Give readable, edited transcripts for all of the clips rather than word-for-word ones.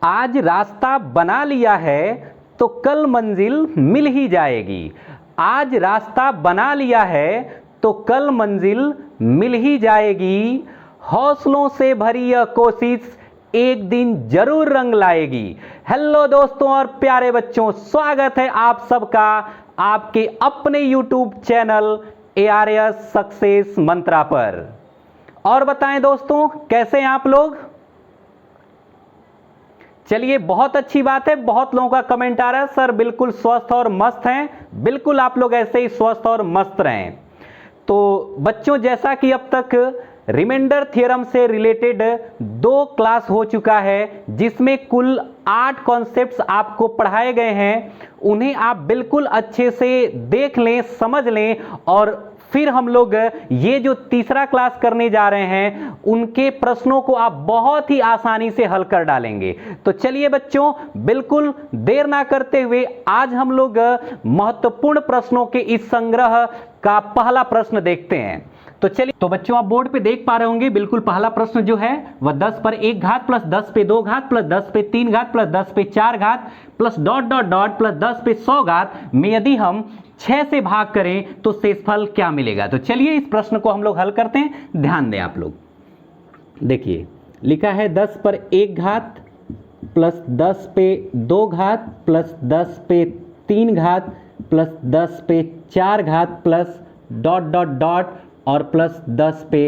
आज रास्ता बना लिया है तो कल मंजिल मिल ही जाएगी। आज रास्ता बना लिया है तो कल मंजिल मिल ही जाएगी। हौसलों से भरी यह कोशिश एक दिन जरूर रंग लाएगी। हेलो दोस्तों और प्यारे बच्चों, स्वागत है आप सबका आपके अपने YouTube चैनल ARS सक्सेस मंत्रा पर। और बताएं दोस्तों, कैसे हैं आप लोग? चलिए, बहुत अच्छी बात है। बहुत लोगों का कमेंट आ रहा है, सर बिल्कुल स्वस्थ और मस्त हैं। बिल्कुल आप लोग ऐसे ही स्वस्थ और मस्त रहें। तो बच्चों, जैसा कि अब तक रिमाइंडर थ्योरम से रिलेटेड 2 क्लास हो चुका है, जिसमें कुल 8 कॉन्सेप्ट्स आपको पढ़ाए गए हैं। उन्हें आप बिल्कुल अच्छे से देख लें, समझ लें, और फिर हम लोग ये जो तीसरा क्लास करने जा रहे हैं, उनके प्रश्नों को आप बहुत ही आसानी से हल कर डालेंगे। तो चलिए बच्चों, बिल्कुल देर ना करते हुए आज हम लोग महत्वपूर्ण प्रश्नों के इस संग्रह का पहला प्रश्न देखते हैं। तो चलिए, तो बच्चों आप बोर्ड पे देख पा रहे होंगे, बिल्कुल पहला प्रश्न जो है वह 10 पर 1 घात प्लस 10 पे 2 घात प्लस 10 पे 3 घात प्लस 10 पे 4 घात plus dot dot dot plus 10 पे 100 घात में यदि हम 6 से भाग करें तो शेषफल क्या मिलेगा। तो चलिए इस प्रश्न को हम लोग हल करते हैं। ध्यान दें आप लोग, देखिए लिखा है 10 पर 1 घात प्लस 10 पे 2 घात प्लस 10 पे 3 घात प्लस 10 पे 4 घात प्लस डॉट डॉट डॉट और प्लस 10 पे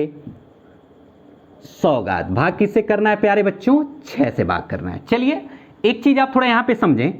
100 घात। भाग किससे करना है प्यारे बच्चों? 6 से भाग करना है। चलिए एक चीज आप थोड़ा यहां पे समझें,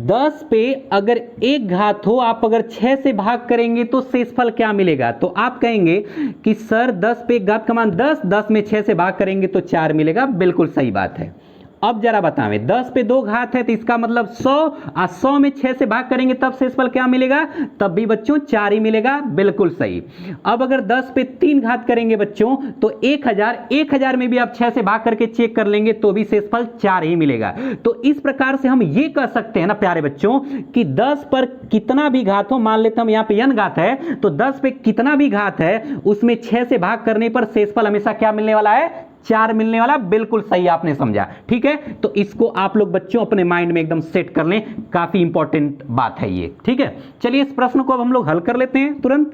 10 पे अगर 1 घात हो, आप अगर 6 से भाग करेंगे तो शेषफल क्या मिलेगा? तो आप कहेंगे कि सर 10 पे 1 घात का मान 10, 10 में 6 से भाग करेंगे तो 4 मिलेगा। बिल्कुल सही बात है। अब जरा बताएं, 10 पे 2 घात है तो इसका मतलब 100, और 100 में 6 से भाग करेंगे तब शेषफल क्या मिलेगा? तब भी बच्चों 4 ही मिलेगा। बिल्कुल सही। अब अगर 10 पे 3 घात करेंगे बच्चों तो 1000, 1000 में भी आप 6 से भाग करके चेक कर लेंगे तो भी शेषफल 4 ही मिलेगा। तो इस प्रकार से हम ये कह सकते हैं ना प्यारे बच्चों कि 10 पर कितना भी घात हो, मान लेते हम यहां पे n घात है, तो 10 पे कितना भी घात है उसमें 6 से भाग करने पर शेषफल हमेशा क्या मिलने वाला है? 4 मिलने वाला। बिल्कुल सही आपने समझा। ठीक है, तो इसको आप लोग बच्चों अपने माइंड में एकदम सेट कर लें, काफी इंपॉर्टेंट बात है ये। ठीक है, चलिए इस प्रश्न को अब हम लोग हल कर लेते हैं तुरंत।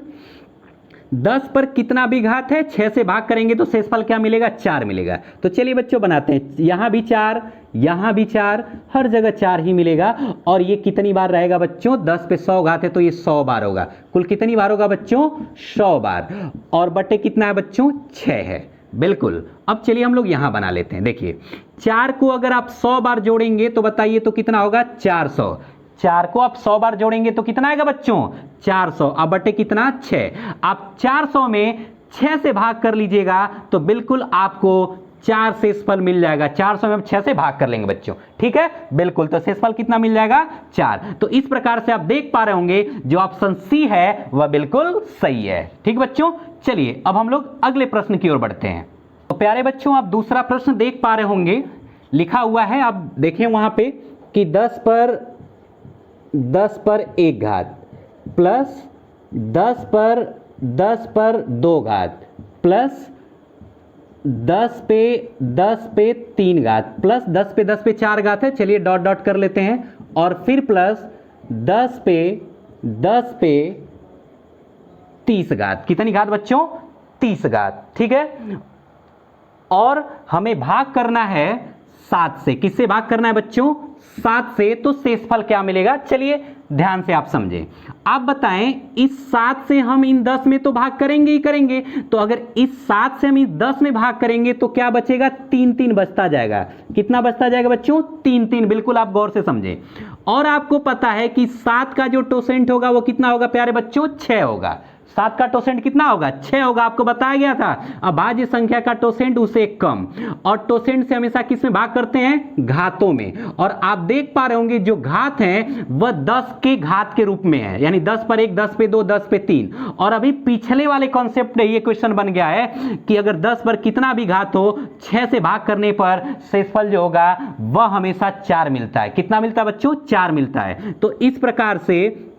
10 पर कितना भी घात है, 6 से भाग करेंगे तो शेषफल क्या मिलेगा? 4 मिलेगा। तो चलिए बच्चों बनाते हैं, यहां भी 4, यहां भी 4, हर जगह 4 ही मिलेगा। और ये कितनी बार रहेगा बच्चों? 10 पे 100 घात है तो ये 100 बार होगा। कुल कितनी बार होगा बच्चों? 100 बार। और बटे कितना है बच्चों? 6 है। बिल्कुल। अब चलिए हम लोग यहां बना लेते हैं। देखिए 4 को अगर आप 100 बार जोड़ेंगे तो बताइए तो कितना होगा? 400। 4 को आप 100 बार जोड़ेंगे तो कितना आएगा बच्चों? 400। अब बटे कितना? 6। आप 400 में 6 से भाग कर लीजिएगा तो बिल्कुल आपको 4 शेषफल मिल जाएगा। 400 में हम 6 से भाग कर लेंगे बच्चों। ठीक है, बिल्कुल। तो शेषफल कितना मिल जाएगा? 4। तो इस प्रकार से आप देख पा रहे होंगे जो ऑप्शन सी है वह बिल्कुल सही है। ठीक बच्चों, चलिए अब हम लोग अगले प्रश्न की ओर बढ़ते हैं। तो प्यारे बच्चों आप दूसरा प्रश्न देख पा रहे होंगे, लिखा हुआ है, आप देखें वहां पे कि 10 पर 1 घात प्लस 10 पर 2 घात प्लस 10 पे 3 घात प्लस 10 पे 4 घात है। चलिए डॉट डॉट कर लेते हैं। और फिर प्लस 10 पे 30 घात। कितनी घात बच्चों? 30 घात। ठीक है, और हमें भाग करना है 7 से। किससे भाग करना है बच्चों? 7 से। तो शेषफल क्या मिलेगा? चलिए ध्यान से आप समझें। आप बताएं, इस 7 से हम इन 10 में तो भाग करेंगे ही करेंगे, तो अगर इस 7 से हम इस 10 में भाग करेंगे तो क्या बचेगा? 3 3 बचता जाएगा। कितना बचता जाएगा बच्चों? 3 3। बिल्कुल आप गौर से समझें। और आपको पता है कि 7 का जो टोसेंट होगा वो कितना होगा प्यारे बच्चों? 6 होगा। 7 का टोसेंट कितना होगा? 6 होगा। आपको बताया गया था अभाज्य संख्या का टोसेंट उसे कम, और टोसेंट से हमेशा किस में भाग करते हैं? घातों में। और आप देख पा रहे होंगे जो घात हैं वह 10 के घात के रूप में है, यानी 10 पर 1, 10 पे 2, 10 पे 3। और अभी पिछले वाले कॉन्सेप्ट में ये क्वेश्चन बन गया है कि अगर 10 पर कितना भी घात हो, 6 से भाग करने पर शेषफल जो होगा वह हमेशा 4 मिलता है। कितना मिलता है बच्चों? 4 मिलता है। तो इस प्रकार से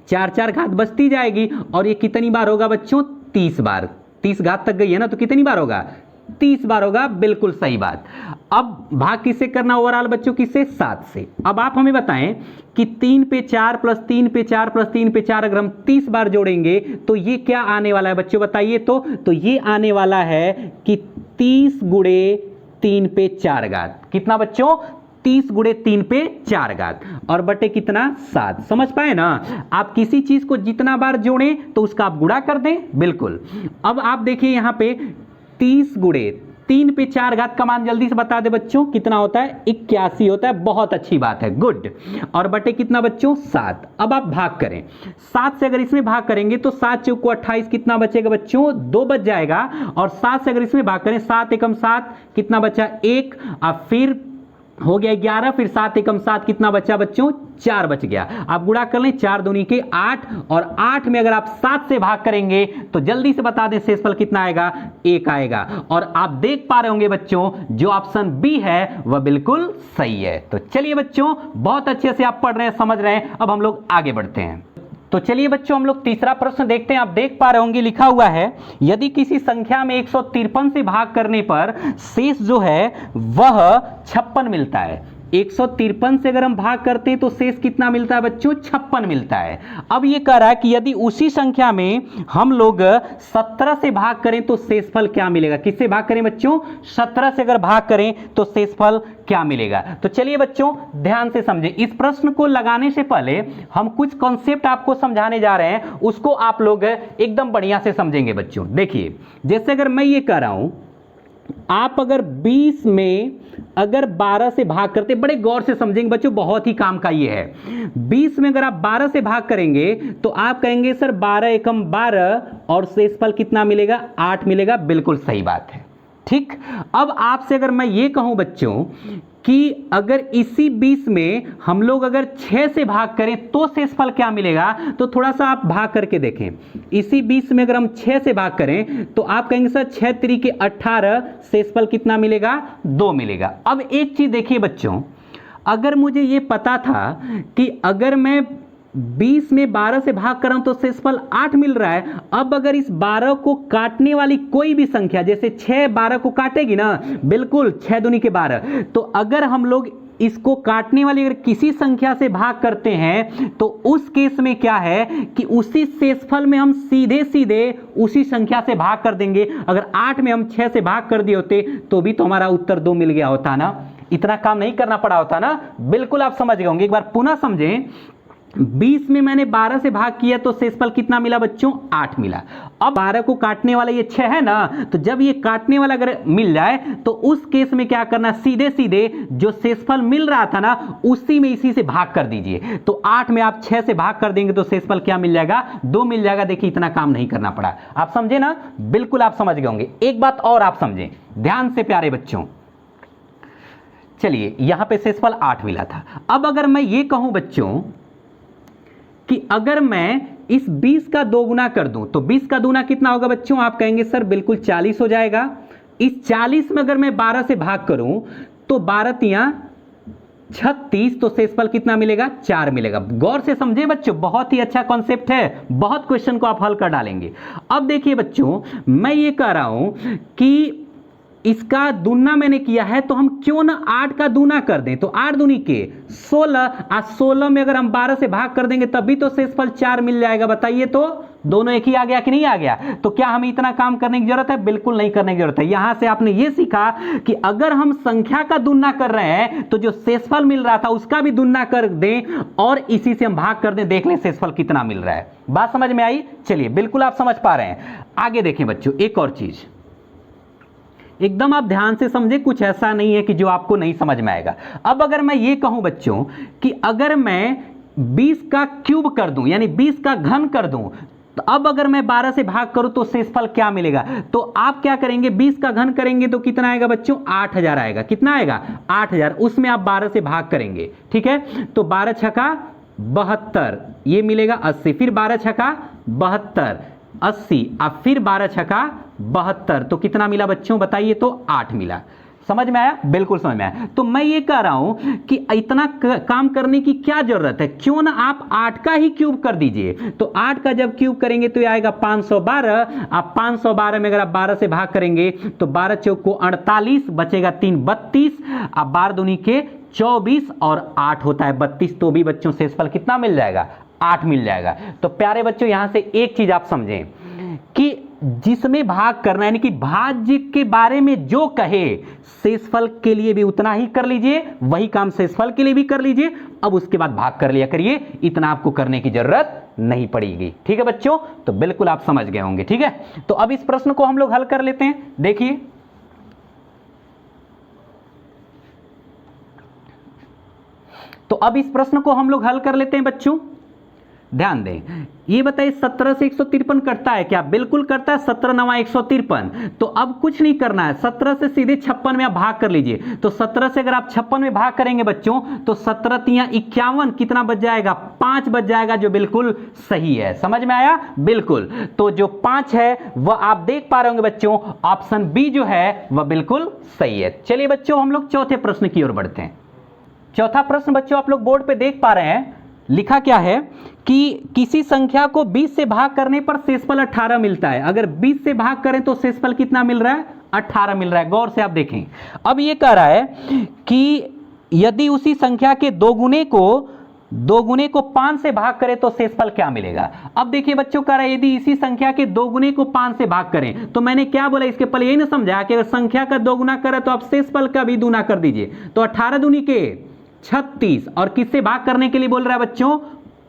4 4 घात बचती जाएगी। और ये कितनी बार होगा बच्चों? 30 बार। 30 घात तक गई है ना, तो कितनी बार होगा? 30 बार होगा, बिल्कुल सही बात। अब भाग किससे करना ओवरऑल बच्चों, किससे, 7 से। अब आप हमें बताएं कि 3 पे 4 प्लस 3 पे 4 प्लस 3 पे 4 अगर हम 30 बार जोड़ेंगे तो ये क्या आने वाला है बच्चों, बताइए तो ये आने वाला है कि 30 गुणे 3 पे 4 घात, कितना बच्चों, 30 गुणे 3 पे 4 घात और बटे कितना, 7। समझ पाए ना, आप किसी चीज को जितना बार जोड़ें तो उसका आप गुणा कर दें, बिल्कुल। अब आप देखिए यहां पे 30 गुणे 3 पे 4 घात का मान जल्दी से बता दे बच्चों, कितना होता है, 81 होता है, बहुत अच्छी बात है, गुड। और बटे कितना बच्चों, 7। अब आप भाग करें, 7 से अगर इसमें भाग करेंगे तो 7 चौक को 28, कितना बचेगा बच्चों, 2 बच जाएगा। और 7 से अगर इसमें भाग करें, 7 एकम 7, कितना बचा, 1। अब फिर हो गया 11, फिर 7 एकम 7, कितना बचा बच्चों, 4 बच गया। आप गुणा कर लें, 4 दूनी के 8, और 8 में अगर आप 7 से भाग करेंगे तो जल्दी से बता दें शेषफल कितना आएगा, 1 आएगा। और आप देख पा रहे होंगे बच्चों जो ऑप्शन बी है वह बिल्कुल सही है। तो चलिए बच्चों, बहुत अच्छे से आप पढ़ रहे हैं, समझ रहे हैं, अब हम लोग आगे बढ़ते हैं। तो चलिए बच्चों हम लोग तीसरा प्रश्न देखते हैं। आप देख पा रहे होंगे लिखा हुआ है, यदि किसी संख्या में 153 से भाग करने पर शेष जो है वह 56 मिलता है। 153 से अगर हम भाग करते हैं तो शेष कितना मिलता है बच्चों, 56 मिलता है। अब ये कह रहा है कि यदि उसी संख्या में हम लोग 17 से भाग करें तो शेषफल क्या मिलेगा, किससे भाग करें बच्चों, 17 से अगर भाग करें तो शेषफल क्या मिलेगा। तो चलिए बच्चों ध्यान से समझें, इस प्रश्न को लगाने से पहले हम कुछ कॉन्सेप्ट आपको समझाने जा रहे हैं, उसको आप लोग एकदम बढ़िया से समझेंगे बच्चों। देखिए जैसे अगर मैं ये कह रहा हूं, आप अगर 20 में अगर 12 से भाग करते, बड़े गौर से समझेंगे बच्चों, बहुत ही काम का ये है। 20 में अगर आप 12 से भाग करेंगे तो आप कहेंगे सर 12 एकम 12 और शेषफल कितना मिलेगा, 8 मिलेगा, बिल्कुल सही बात है, ठीक। अब आपसे अगर मैं ये कहूं बच्चों कि अगर इसी 20 में हम लोग अगर 6 से भाग करें तो शेषफल क्या मिलेगा, तो थोड़ा सा आप भाग करके देखें। इसी 20 में अगर हम 6 से भाग करें तो आप कहेंगे सर 6 त्रिके 18, शेषफल कितना मिलेगा, 2 मिलेगा। अब एक चीज देखिए बच्चों, अगर मुझे ये पता था कि अगर मैं 20 में 12 से भाग कर रहा हूं तो शेषफल 8 मिल रहा है। अब अगर इस 12 को काटने वाली कोई भी संख्या, जैसे 6 12 को काटेगी ना, बिल्कुल 6 दूनी के 12, तो अगर हम लोग इसको काटने वाली अगर किसी संख्या से भाग करते हैं तो उस केस में क्या है कि उसी शेषफल में हम सीधे सीधे उसी संख्या से भाग कर देंगे। अगर 8 में हम 6 से भाग कर दिए होते तो भी तो हमारा उत्तर 2 मिल गया होता ना, इतना काम नहीं करना पड़ा होता ना, बिल्कुल आप समझ गए होंगे। एक बार पुनः समझें, 20 में मैंने 12 से भाग किया तो शेषफल कितना मिला बच्चों, 8 मिला। अब 12 को काटने वाला ये 6 है ना, तो जब ये काटने वाला अगर मिल जाए तो उस केस में क्या करना, सीधे सीधे जो शेषफल मिल रहा था ना उसी में इसी से भाग कर दीजिए। तो 8 में आप 6 से भाग कर देंगे तो शेषफल क्या मिल जाएगा, 2 मिल जाएगा। देखिए इतना काम नहीं करना पड़ा, आप समझे ना, बिल्कुल आप समझ गए होंगे। एक बात और आप समझें ध्यान से प्यारे बच्चों, चलिए यहां पे शेषफल 8 मिला था। अब अगर मैं ये कहूं बच्चों कि अगर मैं इस 20 का 2 गुना कर दूं तो 20 का दूना कितना होगा बच्चों, आप कहेंगे सर बिल्कुल 40 हो जाएगा। इस 40 में अगर मैं 12 से भाग करूं तो 12 तियां 36, तो शेषफल कितना मिलेगा, 4 मिलेगा। गौर से समझे बच्चों, बहुत ही अच्छा कॉन्सेप्ट है, बहुत क्वेश्चन को आप हल कर डालेंगे। अब देखिए बच्चों, मैं ये कह रहा हूं कि इसका दूना मैंने किया है तो हम क्यों ना 8 का दूना कर दें, तो 8 दूनी के 16, आज 16 में अगर हम 12 से भाग कर देंगे तभी तो शेषफल 4 मिल जाएगा। बताइए तो दोनों एक ही आ गया कि नहीं आ गया। तो क्या हमें इतना काम करने की जरूरत है, बिल्कुल नहीं करने की जरूरत है। यहां से आपने ये सीखा कि अगर हम संख्या का दूना कर रहे हैं तो जो शेषफल मिल रहा था उसका भी दूना कर दें और इसी से हम भाग कर दें, देख लें शेषफल कितना मिल रहा है। बात समझ में आई, चलिए बिल्कुल आप समझ पा रहे हैं। आगे देखें बच्चों, एक और चीज एकदम आप ध्यान से समझे, कुछ ऐसा नहीं है कि जो आपको नहीं समझ में आएगा। अब अगर मैं ये कहूं बच्चों कि अगर मैं 20 का क्यूब कर दूं यानी 20 का घन कर दूं, तो अब अगर मैं 12 से भाग करूं तो शेषफल क्या मिलेगा, तो आप क्या करेंगे, 20 का घन करेंगे तो कितना आएगा बच्चों, 8000 आएगा। कितना आएगा, 8000। उसमें आप 12 से भाग करेंगे, ठीक है, तो 12 छका 72, ये मिलेगा 80, फिर 12 छका 72 80, अब फिर 12 छका 72, तो कितना मिला बच्चों बताइए, तो 8 मिला। समझ में आया? बिल्कुल समझ में आया। तो मैं ये कह रहा हूं कि इतना काम करने की क्या जरूरत है, क्यों ना आप 8 का ही क्यूब कर दीजिए। तो 8 का जब क्यूब करेंगे तो ये आएगा 512। आप 512 में अगर आप 12 से भाग करेंगे तो 12 चौक को 48, बचेगा 3 32। अब 12 दूनी के 24 और 8 होता है 32। तो भी बच्चों शेषफल कितना मिल जाएगा? 8 मिल जाएगा। तो प्यारे बच्चों यहां से एक चीज आप समझें कि जिसमें भाग करना यानी कि भाज्य के बारे में जो कहे शेषफल के लिए भी उतना ही कर लीजिए, वही काम शेषफल के लिए भी कर लीजिए। अब उसके बाद भाग कर लिया करिए, इतना आपको करने की जरूरत नहीं पड़ेगी। ठीक है बच्चों? तो बिल्कुल आप समझ गए होंगे। ठीक है, तो अब इस प्रश्न को हम लोग हल कर लेते हैं। देखिए तो अब इस प्रश्न को हम लोग हल कर लेते हैं बच्चों। ध्यान दें, ये बताइए 17 से 153 कटता है क्या? बिल्कुल कटता है। 17 9 153। तो अब कुछ नहीं करना है, 17 से सीधे 56 में आप भाग कर लीजिए। तो 17 से अगर आप 56 में भाग करेंगे बच्चों तो 17 तियां 51, कितना बच जाएगा? 5 बच जाएगा, जो बिल्कुल सही है। समझ में आया? बिल्कुल। तो जो 5 है वह आप देख पा रहे होंगे बच्चों, ऑप्शन बी जो है वह बिल्कुल सही है। चलिए बच्चों हम लोग चौथे प्रश्न की ओर बढ़ते हैं। चौथा प्रश्न बच्चों आप लोग बोर्ड पे देख पा रहे हैं, लिखा क्या है कि किसी संख्या को 20 से भाग करने पर शेषफल 18 मिलता है। अगर 20 से भाग करें तो शेषफल कितना मिल रहा है? 18 मिल रहा है। गौर से आप देखें, अब ये कह रहा है कि यदि उसी संख्या के दोगुने को 5 से भाग करें तो शेषफल क्या मिलेगा। अब देखिए बच्चों, कह रहा है यदि इसी संख्या के दोगुने को 5 से भाग करें, तो मैंने क्या बोला इसके पहले, यही ना समझा कि अगर संख्या का दोगुना करें तो आप शेषफल का भी दूना कर दीजिए। तो 18 दूनी के 36, और किससे भाग करने के लिए बोल रहा है बच्चों?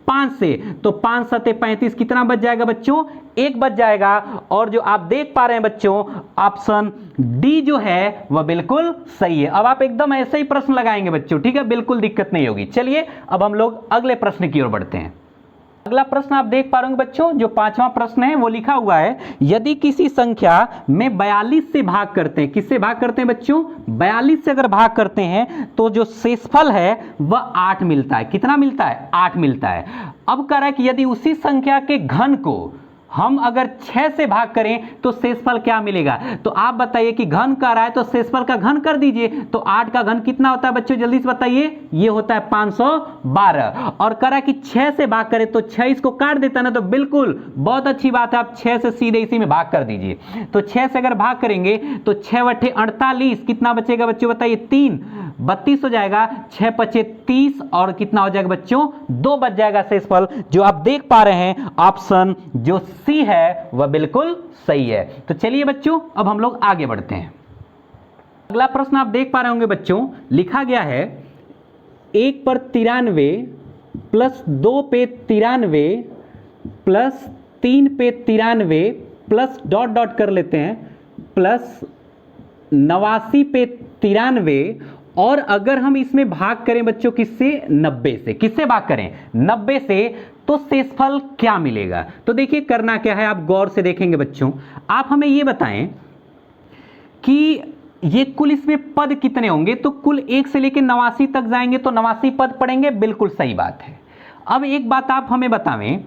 5 से। तो 5 सते 35, कितना बच जाएगा बच्चों? 1 बच जाएगा। और जो आप देख पा रहे हैं बच्चों, ऑप्शन डी जो है वह बिल्कुल सही है। अब आप एकदम ऐसे ही प्रश्न लगाएंगे बच्चों, ठीक है, बिल्कुल दिक्कत नहीं होगी। चलिए अब हम लोग अगले प्रश्न की ओर बढ़ते हैं। अगला प्रश्न आप देख पा रहे होंगे बच्चों, जो 5वां प्रश्न है वो लिखा हुआ है, यदि किसी संख्या में 42 से भाग करते हैं, किससे भाग करते हैं बच्चों? 42 से अगर भाग करते हैं तो जो शेषफल है वह 8 मिलता है। कितना मिलता है? 8 मिलता है। अब कह रहा है कि यदि उसी संख्या के घन को हम अगर 6 से भाग करें तो शेषफल क्या मिलेगा। तो आप बताइए कि घन कर रहा है तो शेषफल का घन कर दीजिए। तो 8 का घन कितना होता है बच्चों? जल्दी से बताइए। ये होता है 512। और कह रहा है कि 6 से भाग करें तो 6 इसको काट देता है ना, तो बिल्कुल बहुत अच्छी बात है, आप 6 से सीधे इसी में भाग कर दीजिए। तो 6 से अगर भाग करेंगे तो 6 बटे 48, कितना बचेगा बच्चों बताइए? 3 32 हो जाएगा। 6 पचे 30, और कितना हो जाएगा बच्चों? 2 बच जाएगा शेषफल। जो आप देख पा रहे हैं ऑप्शन जो सी है वह बिल्कुल सही है। तो चलिए बच्चों अब हम लोग आगे बढ़ते हैं। अगला प्रश्न आप देख पा रहे होंगे बच्चों, लिखा गया है 1 पर 93 प्लस 2 पे 93 प्लस 3 पे 93 प्लस डॉट डॉट कर लेते हैं प्लस 89 पे 93, और अगर हम इसमें भाग करें बच्चों किससे? 90 से। किससे भाग करें? 90 से। तो शेषफल क्या मिलेगा? तो देखिए करना क्या है, आप गौर से देखेंगे बच्चों। आप हमें ये बताएं कि ये कुल इसमें पद कितने होंगे। तो कुल 1 से लेकर 89 तक जाएंगे तो 89 पद पड़ेंगे। बिल्कुल सही बात है। अब एक बात आप हमें बतावें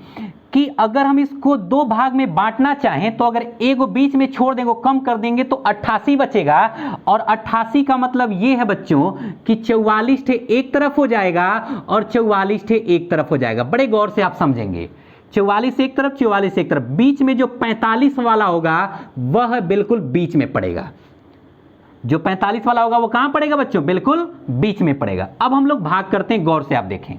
कि अगर हम इसको 2 भाग में बांटना चाहें तो अगर एगो बीच में छोड़ देंगे, कम कर देंगे तो 88 बचेगा। और 88 का मतलब ये है बच्चों कि 44 ठे एक तरफ हो जाएगा और 44 ठे एक तरफ हो जाएगा। बड़े गौर से आप समझेंगे, 44 एक तरफ, 44 एक तरफ। बीच में जो 45 वाला होगा वह बिल्कुल बीच में पड़ेगा। जो 45 वाला होगा वो कहां पड़ेगा बच्चों? बिल्कुल बीच में पड़ेगा। अब हम लोग भाग करते हैं, गौर से आप देखें।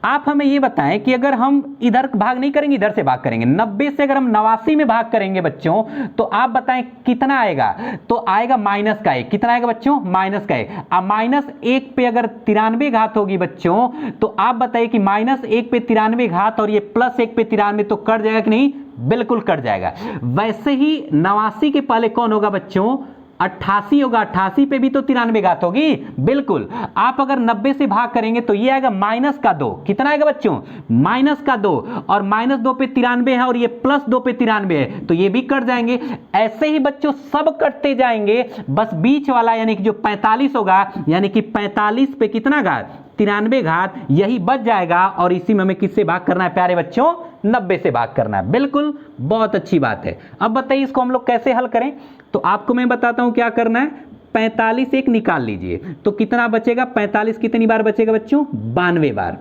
आप हमें ये बताएं कि अगर हम इधर भाग नहीं करेंगे, इधर से भाग करेंगे, 90 से अगर हम 89 में भाग करेंगे बच्चों, तो आप बताएं कितना आएगा? तो आएगा माइनस का 1। कितना आएगा बच्चों? माइनस का 1। अब -1 पे अगर 93 घात होगी बच्चों, तो आप बताइए कि -1 पे 93 घात और ये +1 पे 93, तो कट जाएगा कि नहीं? बिल्कुल कट जाएगा। वैसे ही 89 के पहले कौन होगा बच्चों? 88 होगा। 88 पे भी तो 93 घात होगी। बिल्कुल। आप अगर 90 से भाग करेंगे तो ये आएगा -2। कितना आएगा बच्चों? -2। और -2 पे 93 है और ये +2 पे 93 है, तो ये भी कट जाएंगे। ऐसे ही बच्चों सब कटते जाएंगे, बस बीच वाला यानी कि जो 45 होगा, यानी कि 45 पे कितना घात? 93 घात, यही बच जाएगा। और इसी में हमें किससे भाग करना है प्यारे बच्चों? 90 से भाग करना है। बिल्कुल, बहुत अच्छी बात है। अब बताइए इसको हम लोग कैसे हल करें। तो आपको मैं बताता हूं क्या करना है। 45 एक निकाल लीजिए तो कितना बचेगा, 45 कितनी बार बचेगा बच्चों, 92 बार।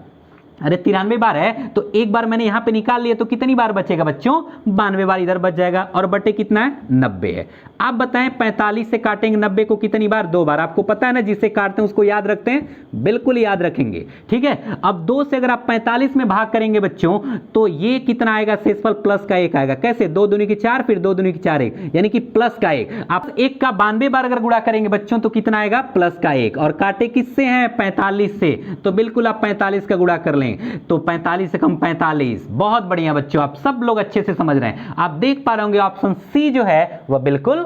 अरे 93 बार है तो एक बार मैंने यहां पे निकाल लिया तो कितनी बार बचेगा बच्चों, 92 बार इधर बच जाएगा। और बटे कितना है, 90 है। आप बताएं 45 से काटेंगे 90 को कितनी बार, 2 बार। आपको पता है ना, जिससे काटते हैं उसको याद रखते हैं, बिल्कुल याद रखेंगे, ठीक है। अब 2 से अगर आप 45 में भाग करेंगे बच्चों तो ये कितना आएगा, शेषफल प्लस का 1 आएगा। कैसे, 2 दूनी की 4, फिर 2 दूनी की 4 1, यानी कि प्लस का 1। आप 1 का 92 बार अगर गुणा करेंगे बच्चों तो कितना आएगा, प्लस का 1। और काटे किससे हैं, 45 से, तो बिल्कुल आप 45 का गुणा कर लें तो 45 से कम 45। बहुत बढ़िया बच्चों, आप सब लोग अच्छे से समझ रहे हैं। आप देख पा रहे होंगे ऑप्शन सी जो है वह बिल्कुल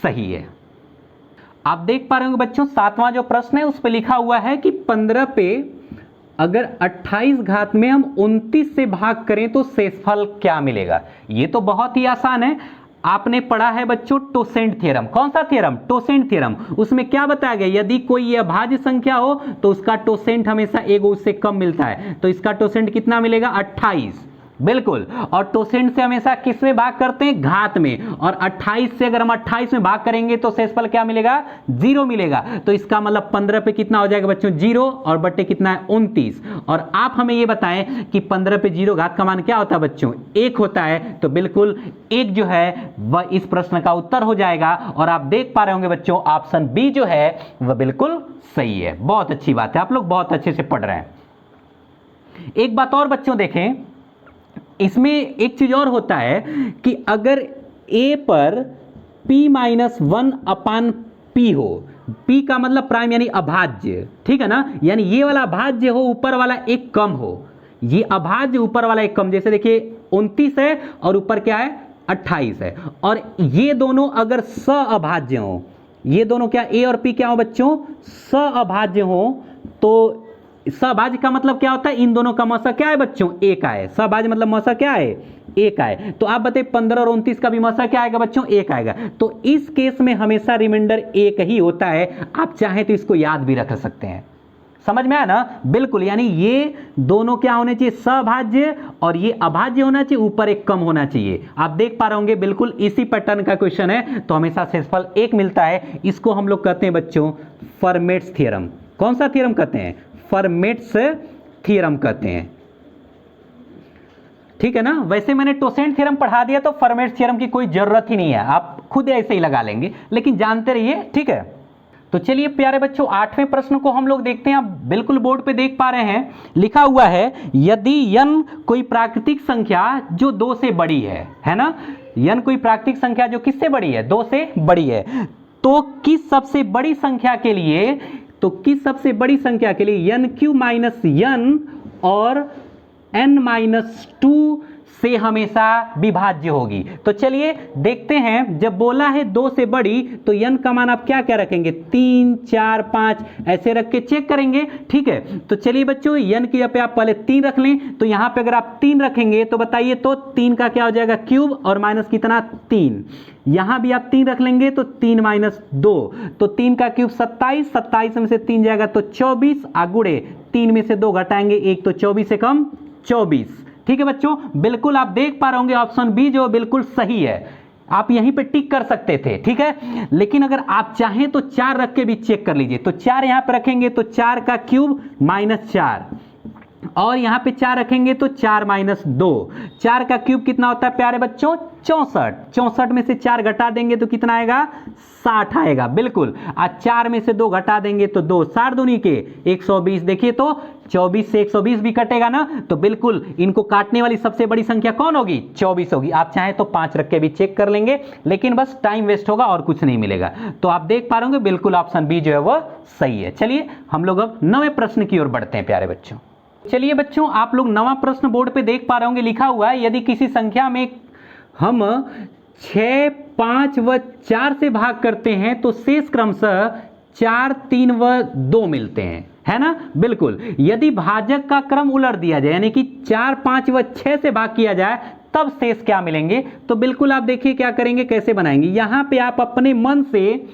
सही है। आप देख पा रहे होंगे बच्चों 7वां जो प्रश्न है उस पे लिखा हुआ है कि 15 पे अगर 28 घात में हम 29 से भाग करें तो शेषफल क्या मिलेगा। ये तो बहुत ही आसान है। आपने पढ़ा है बच्चों टोसेंट थ्योरम। कौन सा थ्योरम, टोसेंट थ्योरम। उसमें क्या बताया गया, यदि कोई अभाज्य संख्या हो तो उसका टोसेंट हमेशा एक उससे कम मिलता है। तो इसका टोसेंट कितना मिलेगा, 28, बिल्कुल। और टोसेंट से हमेशा किस में भाग करते हैं, घात में। और 28 से अगर हम 28 में भाग करेंगे तो शेषफल क्या मिलेगा, 0 मिलेगा। तो इसका मतलब 15 पे कितना हो जाएगा बच्चों, 0, और बटे कितना है, 29। और आप हमें ये बताएं कि 15 पे 0 घात का मान क्या होता है बच्चों, 1 होता है। तो बिल्कुल 1 जो है वह इस प्रश्न का उत्तर हो जाएगा। और आप देख पा रहे होंगे बच्चों ऑप्शन बी जो है वह बिल्कुल सही है। बहुत अच्छी बात है, आप लोग बहुत अच्छे से पढ़ रहे हैं। एक बात और बच्चों देखें, इसमें एक चीज और होता है कि अगर a पर p-1 अपान p हो, p का मतलब प्राइम यानी अभाज्य, ठीक है ना, यानी ये वाला अभाज्य हो, ऊपर वाला एक कम हो। ये अभाज्य ऊपर वाला एक कम, जैसे देखिए 29 है और ऊपर क्या है, 28 है। और ये दोनों अगर सअभाज्य हो, ये दोनों क्या, a और p क्या हो बच्चों, सअभाज्य हो, तो सहभाज्य का मतलब क्या होता है, इन दोनों का मौसा क्या है बच्चों, 1 आए। सहभाज्य मतलब मौसा क्या है, 1 आए। तो आप बताइए 15 और 29 का भी मौसा क्या आएगा बच्चों, 1 आएगा। तो इस केस में हमेशा रिमाइंडर 1 ही होता है। आप चाहें तो इसको याद भी रख सकते हैं। समझ में आया ना, बिल्कुल। यानी ये दोनों क्या होने चाहिए, सहभाज्य, और ये अभाज्य होना चाहिए, ऊपर एक कम होना चाहिए। आप देख पा रहे होंगे बिल्कुल इसी पैटर्न का क्वेश्चन है। तो हमेशा शेषफल 1 मिलता है। इसको हम लोग कहते हैं बच्चों फर्मेट्स थ्योरम। कौन सा थ्योरम कहते हैं, फर्मेट्स थ्योरम कहते हैं, ठीक है ना। वैसे मैंने टोसेंट थ्योरम पढ़ा दिया तो फर्मेट्स थ्योरम की कोई जरूरत ही नहीं है, आप खुद ऐसे ही लगा लेंगे, लेकिन जानते रहिए, ठीक है। तो चलिए प्यारे बच्चों 8वें प्रश्न को हम लोग देखते हैं। आप बिल्कुल बोर्ड पे देख पा रहे हैं, लिखा हुआ है यदि n कोई प्राकृतिक संख्या जो 2 से बड़ी है ना, n कोई प्राकृतिक संख्या जो किससे बड़ी है, 2 से बड़ी है, तो किस सबसे बड़ी संख्या के लिए, तो किस सबसे बड़ी संख्या के लिए n³ - n और n-2 से हमेशा विभाज्य होगी। तो चलिए देखते हैं, जब बोला है 2 से बड़ी तो n का मान आप क्या क्या रखेंगे, 3, 4, 5 ऐसे रख के चेक करेंगे, ठीक है। तो चलिए बच्चों n की जगह पे आप पहले 3 रख लें। तो यहां पे अगर आप 3 रखेंगे तो बताइए, तो 3 का क्या हो जाएगा, क्यूब, और माइनस कितना, 3। यहां भी आप 3 रख लेंगे तो 3 - 2, तो 3 का क्यूब 27, 27 में से 3 जाएगा तो 24, आगुड़े 3 में से 2 घटाएंगे 1, तो 24 से कम 24, ठीक है बच्चों। बिल्कुल आप देख पा रहे होंगे ऑप्शन बी जो बिल्कुल सही है। आप यहीं पे टिक कर सकते थे, ठीक है। लेकिन अगर आप चाहें तो 4 रख के भी चेक कर लीजिए। तो 4 यहां पे रखेंगे तो 4 का क्यूब -4, और यहां पे 4 रखेंगे तो 4 - 2, 4 का क्यूब कितना होता है प्यारे बच्चों, 64। 64 में से 4 घटा देंगे तो कितना आएगा, 60 आएगा, बिल्कुल। आज 4 में से 2 घटा देंगे तो 2, 60 दूनी के 120। देखिए तो 24 से 120 भी कटेगा ना, तो बिल्कुल इनको काटने वाली सबसे बड़ी संख्या कौन होगी, 24 होगी। आप चाहें तो 5 रख के भी चेक कर लेंगे, लेकिन बस टाइम वेस्ट होगा और कुछ नहीं मिलेगा। तो आप देख पा रहे होंगे बिल्कुल ऑप्शन बी जो है वह सही है। चलिए हम लोग अब 9वें प्रश्न की ओर बढ़ते हैं प्यारे बच्चों। चलिए बच्चों आप लोग 9वां प्रश्न बोर्ड पे देख पा रहे होंगे, लिखा हुआ है यदि किसी संख्या में हम 6, 5 व 4 से भाग करते हैं तो शेष क्रमशः 4, 3 व 2 मिलते हैं, है ना, बिल्कुल। यदि भाजक का क्रम उलट दिया जाए, यानी कि 4, 5 व 6 से भाग किया जाए, तब शेष क्या मिलेंगे। तो बिल्कुल आप देखिए क्या करेंगे, कैसे बनाएंगे। यहां पे आप अपने मन से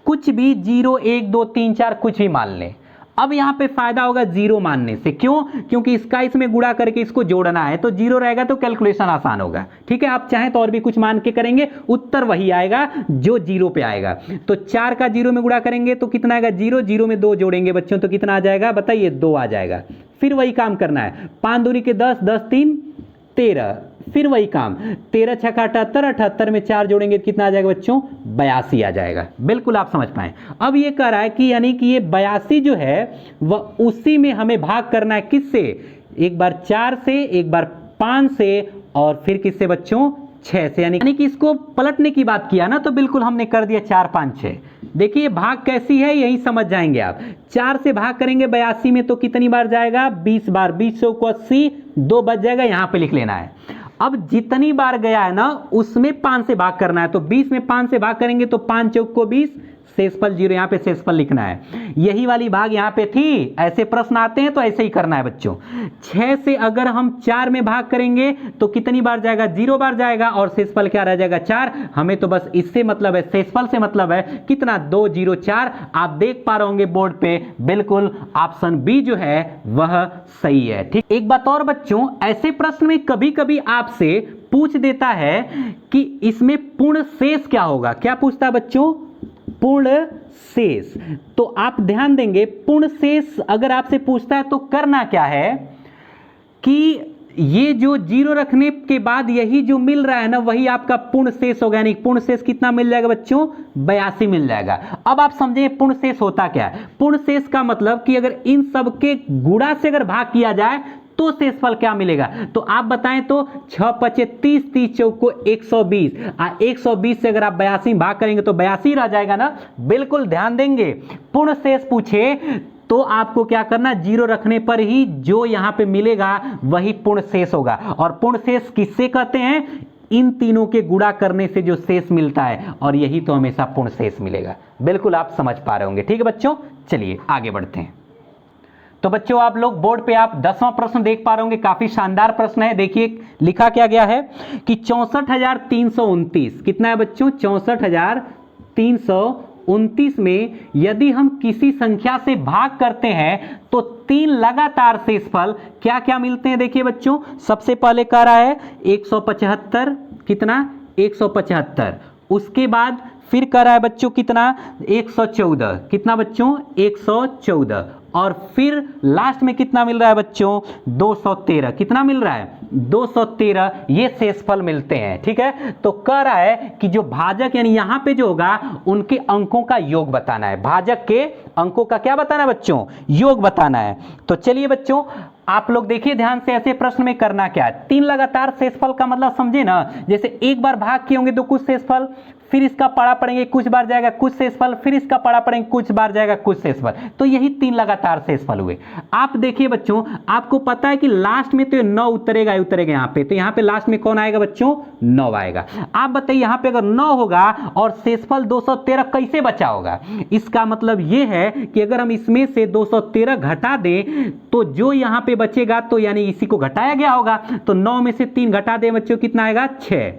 कुछ भी 0, 1, 2, 3, 4 कुछ भी मान लें। अब यहाँ पे फायदा होगा जीरो मानने से, क्यों? क्योंकि इसका इसमें गुणा करके इसको जोड़ना है, तो जीरो रहेगा तो कैलकुलेशन आसान होगा। ठीक है, आप चाहें तो और भी कुछ मान के करेंगे, उत्तर वही आएगा जो जीरो पे आएगा। तो 4 का जीरो में गुणा करेंगे तो कितना आएगा? जीरो, जीरो में 2 जोड़ेंगे बच्चों तो कितना आ जाएगा बताइए? 2 आ जाएगा। फिर वही काम करना है, 5 दूनी के 10, 10 3 13, फिर वही काम, 13 6 का 78, 78 में 4 जोड़ेंगे तो कितना आ जाएगा बच्चों? 82 आ जाएगा। बिल्कुल आप समझ पाए। अब ये कह रहा है कि यानी कि ये 82 जो है वह उसी में हमें भाग करना है, किससे? एक बार 4 से, एक बार 5 से, और फिर किससे बच्चों? 6 से। यानी कि इसको पलटने की बात किया ना, तो बिल्कुल हमने कर दिया 4 5 6। देखिए भाग कैसी है यही समझ जाएंगे आप। 4 से भाग करेंगे 82 में तो कितनी बार जाएगा? 20 बार, 20 को 80, 2 बच जाएगा, यहां पे लिख लेना है। अब जितनी बार गया है ना उसमें 5 से भाग करना है, तो 20 में 5 से भाग करेंगे तो 5 चौक को 20, शेषफल 0, यहाँ पे शेषफल लिखना है। यही वाली भाग यहाँ पे थी, ऐसे प्रश्न आते हैं तो ऐसे ही करना है बच्चों। 6 से अगर हम 4 में भाग करेंगे तो कितनी बार जाएगा? 0 बार जाएगा, और शेषफल क्या रह जाएगा? 4। हमें तो बस इससे मतलब है, शेषफल से मतलब है कितना? 2 0 4। आप देख पा रहे होंगे बोर्ड पे, बिल्कुल ऑप्शन बी जो है वह सही है। ठीक, एक बात और बच्चों, ऐसे प्रश्न में कभी कभी आपसे पूछ देता है कि इसमें पूर्ण शेष क्या होगा। क्या पूछता है बच्चों? पूर्ण शेष। तो आप ध्यान देंगे, पूर्ण शेष अगर आपसे पूछता है तो करना क्या है कि ये जो 0 रखने के बाद यही जो मिल रहा है ना वही आपका पूर्ण शेष होगा। यानी पूर्ण शेष कितना मिल जाएगा बच्चों? 82 मिल जाएगा। अब आप समझे पूर्ण शेष होता क्या है? पूर्ण शेष का मतलब कि अगर इन सब के गुणा से अगर भाग किया जाए तो शेषफल क्या मिलेगा? तो आप बताएं तो 6 5 30, 30 चौक को 120, 120 से अगर आप 82 भाग करेंगे तो 82 रह जाएगा ना। बिल्कुल ध्यान देंगे, पूर्ण शेष पूछे तो आपको क्या करना? 0 रखने पर ही जो यहां पे मिलेगा वही पूर्ण शेष होगा। और पूर्ण शेष किससे कहते हैं? इन तीनों के गुणा करने से जो शेष मिलता है, और यही तो हमेशा पूर्ण शेष मिलेगा। बिल्कुल आप समझ पा रहे होंगे। ठीक है बच्चों, चलिए आगे बढ़ते हैं। तो बच्चों आप लोग बोर्ड पे आप 10वां प्रश्न देख पा रहे होंगे, काफी शानदार प्रश्न है। देखिए लिखा क्या गया है कि 64,329 कितना है बच्चों? 64,329 में यदि हम किसी संख्या से भाग करते हैं तो 3 लगातार शेषफल क्या क्या मिलते हैं? देखिए बच्चों, सबसे पहले कह रहा है 175, कितना? 175। उसके बाद फिर कह रहा है बच्चों कितना? 114, कितना बच्चों? 114। और फिर लास्ट में कितना मिल रहा है बच्चों? 213, कितना मिल रहा है? 213, ये शेषफल मिलते हैं। ठीक है, तो कह रहा है कि जो भाजक यानी यहां पे जो होगा उनके अंकों का योग बताना है। भाजक के अंकों का क्या बताना है बच्चों? योग बताना है। तो चलिए बच्चों आप लोग देखिए ध्यान से, ऐसे प्रश्न में करना क्या है? 3 लगातार शेषफल का मतलब समझे ना, जैसे एक बार भाग किए होंगे तो कुछ शेषफल, फिर इसका पढ़ा पड़ेंगे कुछ बार जाएगा कुछ शेषफल, फिर इसका पढ़ा पड़ेंगे कुछ बार जाएगा कुछ शेषफल, तो यही 3 लगातार शेषफल हुए। आप देखिए बच्चों, आपको पता है कि लास्ट में तो 9 उतरेगा ही उतरेगा यहाँ पे, तो यहाँ पे लास्ट में कौन आएगा बच्चों? 9 आएगा। आप बताइए यहाँ पे अगर 9 होगा और शेषफल 213 कैसे बचा होगा? इसका मतलब ये है कि अगर हम इसमें से 213 घटा दें तो जो यहाँ पे बचेगा तो यानी इसी को घटाया गया होगा। तो 9 में से 3 घटा दें बच्चों, कितना आएगा? 6।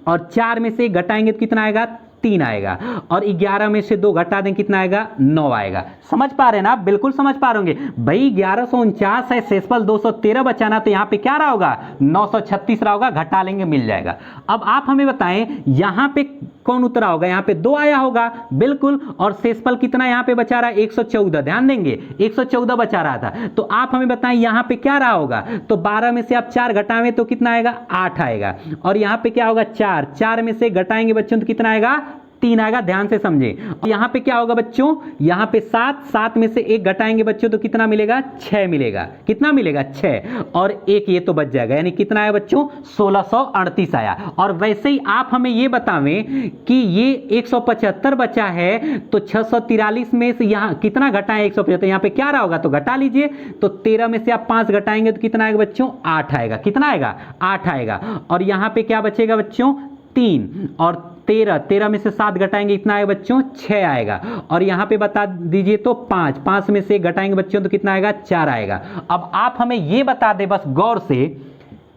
और 4 में से घटाएंगे तो कितना आएगा? 3 आएगा। और 11 में से 2 घटा दें, कितना आएगा? 9 आएगा। समझ पा रहे हैं ना आप? बिल्कुल समझ पा रहे होंगे भाई। 1149 है, शेषफल 213 बचाना, तो यहाँ पे क्या रहा होगा? 936 रहा होगा, घटा लेंगे मिल जाएगा। अब आप हमें बताएं यहाँ पे कौन उतरा होगा? यहाँ पे 2 आया होगा, बिल्कुल। और शेषफल कितना यहाँ पे बचा रहा है? 114, ध्यान देंगे 114 बचा रहा था। तो आप हमें बताएं यहाँ पे क्या रहा होगा? तो 12 में से आप 4 घटाएं तो कितना आएगा? 8 आएगा। और यहाँ पे क्या होगा? 4 में से घटाएंगे बच्चों तो कितना आएगा? 3 आएगा। ध्यान से समझे। यहाँ पे क्या होगा बच्चों? यहाँ पे 7 में से 1 घटाएंगे बच्चों तो कितना मिलेगा? 6 मिलेगा। कितना मिलेगा? 6। और 1 ये तो बच जाएगा, यानी कितना आया बच्चों? 1638 आया। और वैसे ही आप हमें ये बतावें कि ये 175 बचा है तो 643 में से यहाँ कितना घटाएं? 175, यहाँ पे क्या रहा होगा? तो घटा लीजिए। तो 13 में से आप 5 घटाएंगे तो कितना आएगा बच्चों? 8 आएगा। कितना आएगा? 8 आएगा। और यहाँ पे क्या बचेगा बच्चों? 3। और 13 में से 7 घटाएंगे, इतना आएगा बच्चों? 6 आएगा। और यहाँ पे बता दीजिए तो 5 में से घटाएंगे बच्चों तो कितना आएगा? 4 आएगा। अब आप हमें ये बता दे बस गौर से,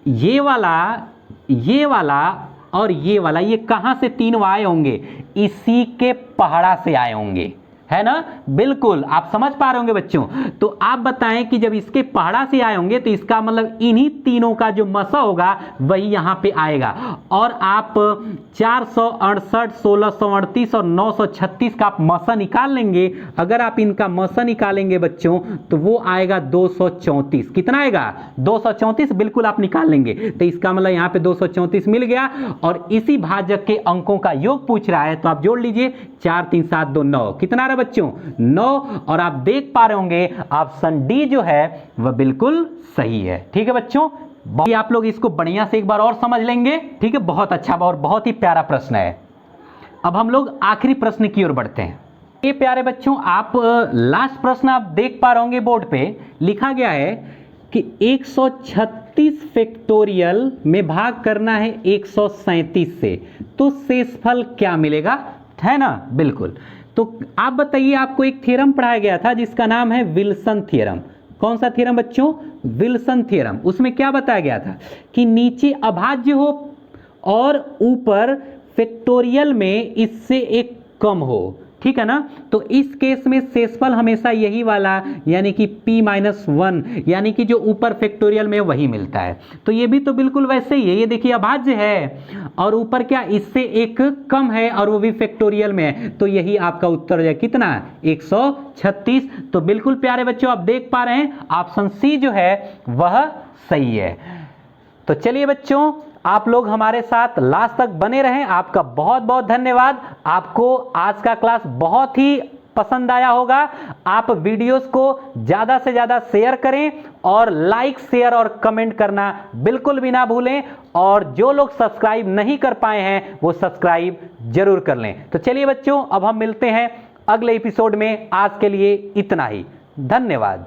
ये वाला और ये वाला, ये कहां से 3 आए होंगे? इसी के पहाड़ा से आए होंगे, है ना, बिल्कुल आप समझ पा रहे होंगे बच्चों। तो आप बताएं कि जब इसके पहाड़ा से आए होंगे तो इसका मतलब इन्हीं तीनों का जो मसा होगा वही यहां पे आएगा। और आप 468, 1638 और 936 का आप मसा निकाल लेंगे। अगर आप इनका मसा निकालेंगे बच्चों तो वो आएगा 234। कितना आएगा? 234 बिल्कुल आप निकाल लेंगे। तो इसका मतलब यहां पे 234 मिल गया। और इसी भाजक के अंकों का योग पूछ रहा है तो आप जोड़ लीजिए 4 3 7 2 9। कितना आ रहा बच्चों? 9। और आप देख पा रहे होंगे ऑप्शन डी जो है वह बिल्कुल सही है। ठीक है बच्चों, आप लोग इसको बढ़िया से एक बार और समझ लेंगे। ठीक है, बहुत अच्छा और बहुत ही प्यारा प्रश्न है। अब हम लोग आखिरी प्रश्न की ओर बढ़ते हैं। ये प्यारे बच्चों, आप लास्ट प्रश्न आप देख पा रहे होंगे बोर्ड पे लिखा गया है कि 136 फैक्टोरियल में भाग करना है 137 से, तो शेषफल क्या मिलेगा, है ना, बिल्कुल। तो आप बताइए, आपको एक थ्योरम पढ़ाया गया था जिसका नाम है विल्सन थ्योरम। कौन सा थ्योरम बच्चों? Wilson theorem. उसमें क्या बताया गया था कि नीचे अभाज्य हो और ऊपर फैक्टोरियल में इससे एक कम हो। ठीक है ना, तो इस केस में शेषफल हमेशा यही वाला यानी कि p-1 यानी कि जो ऊपर फैक्टोरियल में वही मिलता है। तो ये भी तो बिल्कुल वैसे ही है, ये देखिए अभाज्य है और ऊपर क्या इससे एक कम है और वो भी फैक्टोरियल में है, तो यही आपका उत्तर हो जाए कितना? 136। तो बिल्कुल प्यारे बच्चों आप देख पा रहे हैं ऑप्शन सी जो है वह सही है। तो चलिए बच्चों, आप लोग हमारे साथ लास्ट तक बने रहें। आपका बहुत बहुत धन्यवाद। आपको आज का क्लास बहुत ही पसंद आया होगा। आप वीडियोस को ज्यादा से ज्यादा शेयर करें और लाइक, शेयर और कमेंट करना बिल्कुल भी ना भूलें। और जो लोग सब्सक्राइब नहीं कर पाए हैं वो सब्सक्राइब जरूर कर लें। तो चलिए बच्चों, अब हम मिलते हैं अगले एपिसोड में। आज के लिए इतना ही, धन्यवाद।